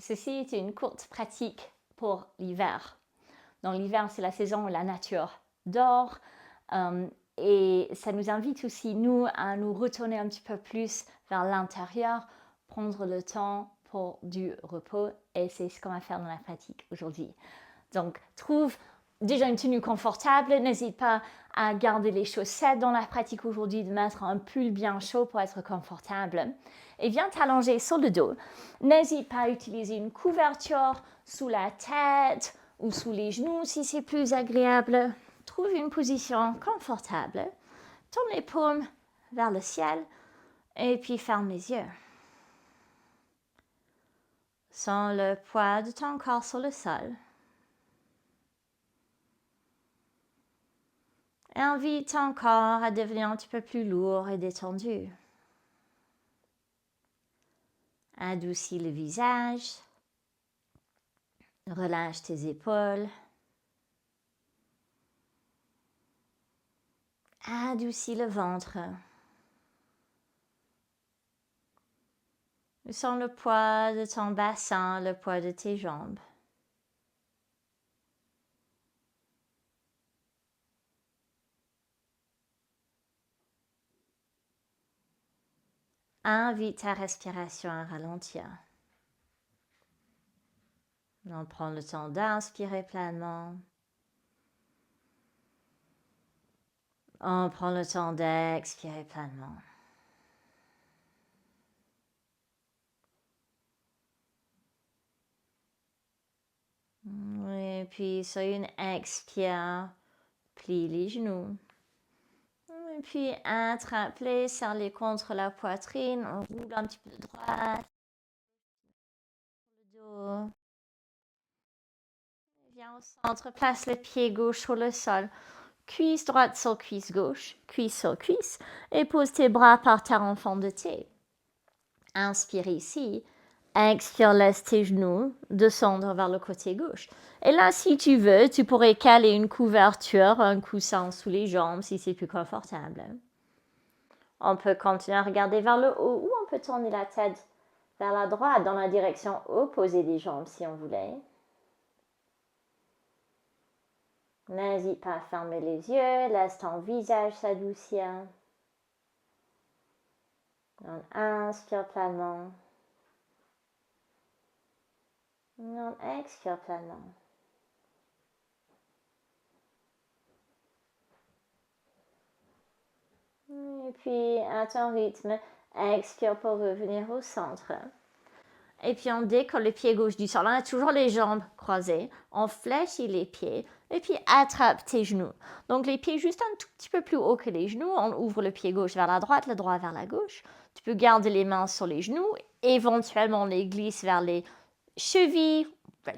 ceci est une courte pratique pour l'hiver. Dans l'hiver, c'est la saison où la nature dort. Et ça nous invite aussi, nous, à nous retourner un petit peu plus vers l'intérieur, prendre le temps pour du repos. Et c'est ce qu'on va faire dans la pratique aujourd'hui. Donc, trouve déjà une tenue confortable. N'hésite pas à garder les chaussettes dans la pratique aujourd'hui, de mettre un pull bien chaud pour être confortable. Et viens t'allonger sur le dos. N'hésite pas à utiliser une couverture sous la tête ou sous les genoux si c'est plus agréable. Trouve une position confortable. Tourne les paumes vers le ciel et puis ferme les yeux. Sens le poids de ton corps sur le sol. Et invite ton corps à devenir un petit peu plus lourd et détendu. Adoucis le visage. Relâche tes épaules. Adoucis le ventre. Sens le poids de ton bassin, le poids de tes jambes. Invite ta respiration à ralentir. On prend le temps d'inspirer pleinement. On prend le temps d'expirer pleinement. Et puis sur une expire, plie les genoux. Et puis attrape-les, serre-les contre la poitrine. On roule un petit peu de droite. Le dos. Viens au centre, place le pied gauche sur le sol. Cuisse droite sur cuisse gauche, cuisse sur cuisse. Et pose tes bras par terre en forme de T. Inspire ici. Expire, laisse tes genoux descendre vers le côté gauche. Et là, si tu veux, tu pourrais caler une couverture, un coussin sous les jambes si c'est plus confortable. On peut continuer à regarder vers le haut ou on peut tourner la tête vers la droite dans la direction opposée des jambes si on voulait. N'hésite pas à fermer les yeux, laisse ton visage s'adoucir. On inspire pleinement. On expire pleinement. Et puis, à ton rythme, expire pour revenir au centre. Et puis, on décolle le pied gauche du sol. On a toujours les jambes croisées. On fléchit les pieds. Et puis, attrape tes genoux. Donc, les pieds juste un tout petit peu plus haut que les genoux. On ouvre le pied gauche vers la droite, le droit vers la gauche. Tu peux garder les mains sur les genoux. Éventuellement, on les glisse vers les chevilles,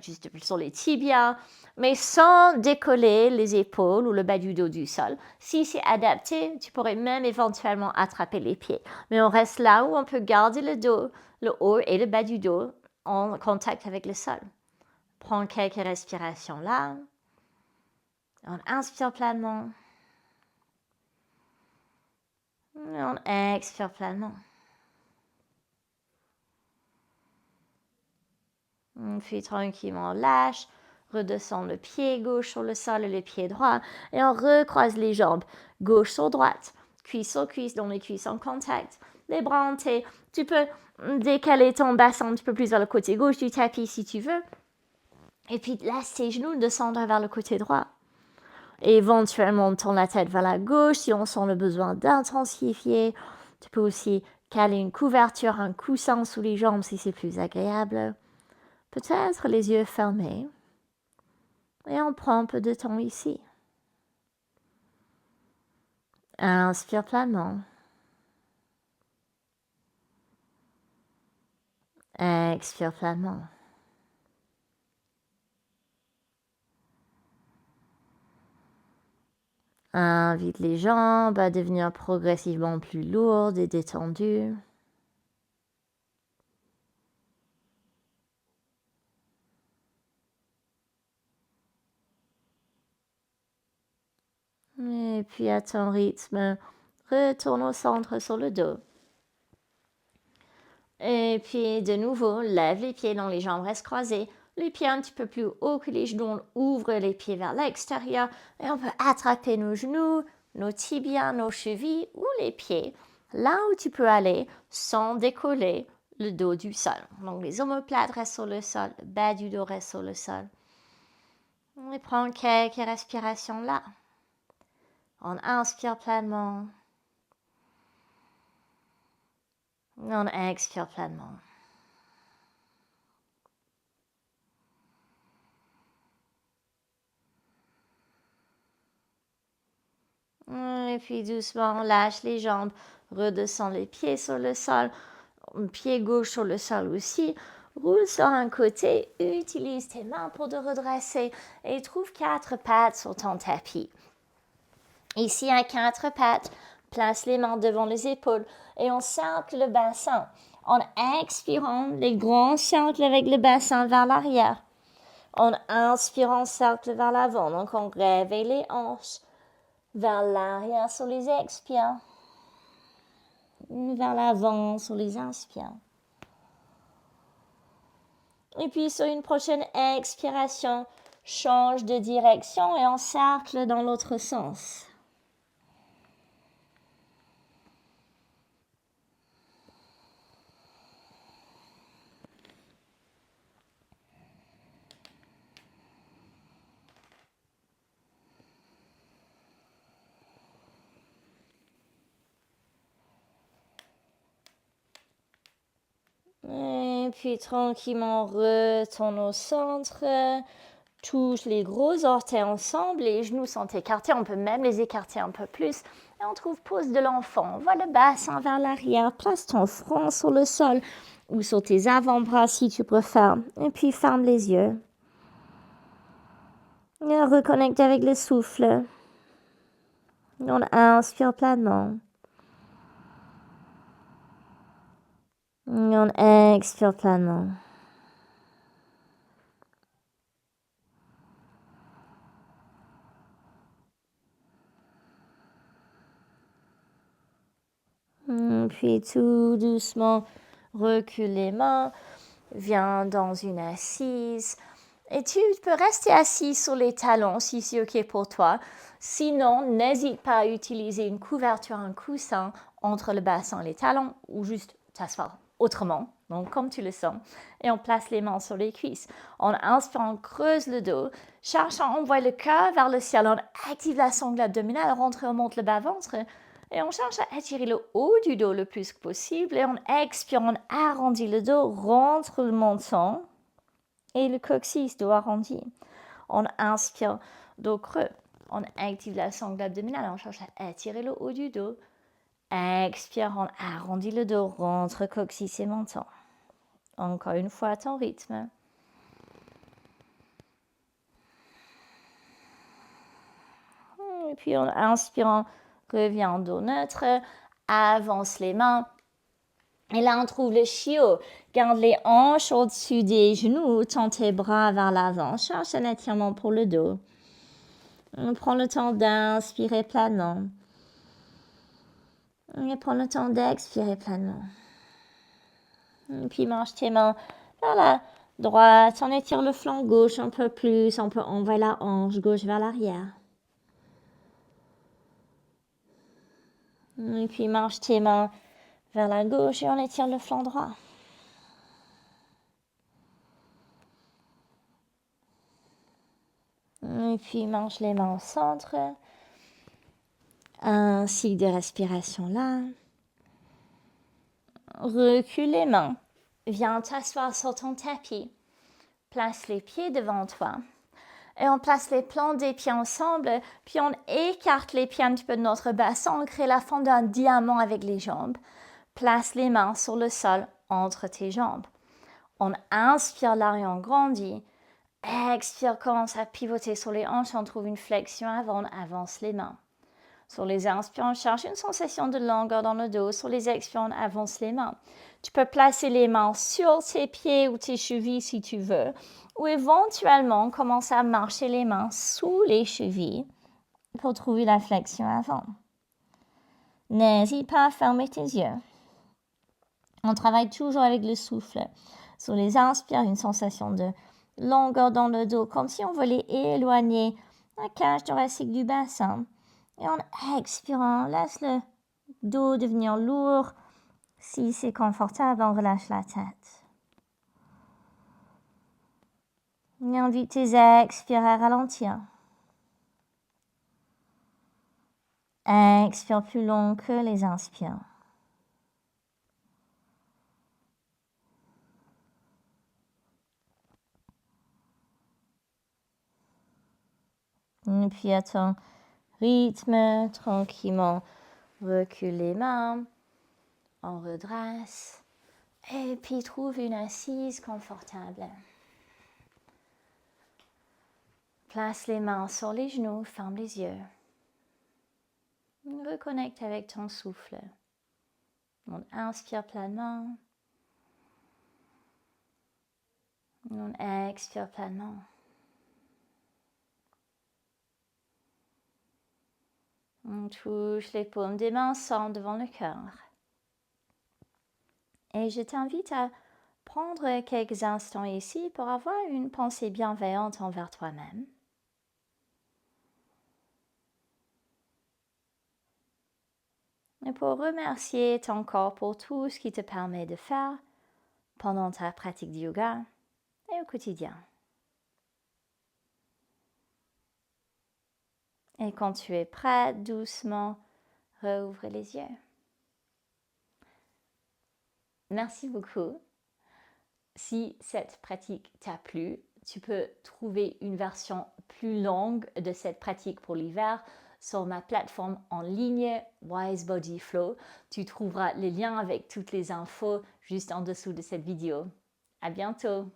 juste sur les tibias, mais sans décoller les épaules ou le bas du dos du sol. Si c'est adapté, tu pourrais même éventuellement attraper les pieds. Mais on reste là où on peut garder le dos, le haut et le bas du dos en contact avec le sol. Prends quelques respirations là. On inspire pleinement. On expire pleinement. Puis tranquillement, on lâche, redescend le pied gauche sur le sol et le pied droit, et on recroise les jambes, gauche sur droite, cuisse sur cuisse, dont les cuisses en contact, les bras en T. Tu peux décaler ton bassin un petit peu plus vers le côté gauche du tapis si tu veux, et puis laisse tes genoux descendre vers le côté droit. Et éventuellement, tourne la tête vers la gauche si on sent le besoin d'intensifier. Tu peux aussi caler une couverture, un coussin sous les jambes si c'est plus agréable. Peut-être les yeux fermés. Et on prend un peu de temps ici. Inspire pleinement. Expire pleinement. Invite les jambes à devenir progressivement plus lourdes et détendues. Et puis à ton rythme, retourne au centre sur le dos. Et puis de nouveau, lève les pieds, donc les jambes restent croisées. Les pieds un petit peu plus haut que les genoux, on ouvre les pieds vers l'extérieur et on peut attraper nos genoux, nos tibias, nos chevilles ou les pieds, là où tu peux aller sans décoller le dos du sol. Donc les omoplates restent sur le sol, le bas du dos reste sur le sol. On prend quelques respirations là. On inspire pleinement. On expire pleinement. Et puis doucement, on lâche les jambes, redescend les pieds sur le sol, pied gauche sur le sol aussi. Roule sur un côté, utilise tes mains pour te redresser et trouve 4 pattes sur ton tapis. Ici, à 4 pattes, place les mains devant les épaules et on cercle le bassin. En expirant, les grands cercles avec le bassin vers l'arrière. En inspirant, cercle vers l'avant. Donc, on réveille les hanches vers l'arrière sur les expires. Vers l'avant sur les inspires. Et puis, sur une prochaine expiration, change de direction et on cercle dans l'autre sens. Et puis tranquillement retourne au centre, touche les gros orteils ensemble, les genoux sont écartés, on peut même les écarter un peu plus. Et on trouve pose de l'enfant, on voit le bassin vers l'arrière, place ton front sur le sol ou sur tes avant-bras si tu préfères. Et puis ferme les yeux. Et reconnecte avec le souffle. On inspire pleinement. On expire pleinement. Puis tout doucement, recule les mains, viens dans une assise. Et tu peux rester assis sur les talons si c'est OK pour toi. Sinon, n'hésite pas à utiliser une couverture, un coussin entre le bassin et les talons ou juste t'asseoir autrement, donc comme tu le sens. Et on place les mains sur les cuisses. En inspirant, on creuse le dos. Cherche à envoyer le cœur vers le ciel. On active la sangle abdominale, on monte le bas-ventre. Et on cherche à étirer le haut du dos le plus possible. Et on expire, on arrondit le dos, rentre le menton et le coccyx, dos arrondi. On inspire, dos creux. On active la sangle abdominale. On cherche à étirer le haut du dos. Expire, on arrondit le dos, rentre coccyx et menton. Encore une fois à ton rythme. Et puis en inspirant, reviens en dos neutre, avance les mains. Et là, on trouve le chiot. Garde les hanches au-dessus des genoux, tends tes bras vers l'avant. Cherche un étirement pour le dos. On prend le temps d'inspirer pleinement. Et prends le temps d'expirer pleinement. Et puis marche tes mains vers la droite. On étire le flanc gauche un peu plus. On peut envoyer la hanche gauche vers l'arrière. Et puis marche tes mains vers la gauche et on étire le flanc droit. Et puis marche les mains au centre. Un cycle de respiration là. Recule les mains. Viens t'asseoir sur ton tapis. Place les pieds devant toi. Et on place les plans des pieds ensemble. Puis on écarte les pieds un petit peu de notre bassin. On crée la forme d'un diamant avec les jambes. Place les mains sur le sol entre tes jambes. On inspire l'arrière, on grandit. Expire, commence à pivoter sur les hanches. On trouve une flexion avant, on avance les mains. Sur les inspires, on cherche une sensation de longueur dans le dos. Sur les expires, on avance les mains. Tu peux placer les mains sur tes pieds ou tes chevilles si tu veux. Ou éventuellement, commence à marcher les mains sous les chevilles pour trouver la flexion avant. N'hésite pas à fermer tes yeux. On travaille toujours avec le souffle. Sur les inspires, une sensation de longueur dans le dos, comme si on voulait éloigner la cage thoracique du bassin. Et en expirant, laisse le dos devenir lourd. Si c'est confortable, on relâche la tête. Et invite tes expires à ralentir. Expire plus long que les inspires. Et puis à ton rythme, tranquillement, recule les mains, on redresse. Et puis trouve une assise confortable. Place les mains sur les genoux, ferme les yeux. Reconnecte avec ton souffle. On inspire pleinement. On expire pleinement. On touche les paumes des mains ensemble devant le cœur. Et je t'invite à prendre quelques instants ici pour avoir une pensée bienveillante envers toi-même. Et pour remercier ton corps pour tout ce qu'il te permet de faire pendant ta pratique de yoga et au quotidien. Et quand tu es prête, doucement, rouvre les yeux. Merci beaucoup. Si cette pratique t'a plu, tu peux trouver une version plus longue de cette pratique pour l'hiver sur ma plateforme en ligne Wise Body Flow. Tu trouveras les liens avec toutes les infos juste en dessous de cette vidéo. À bientôt!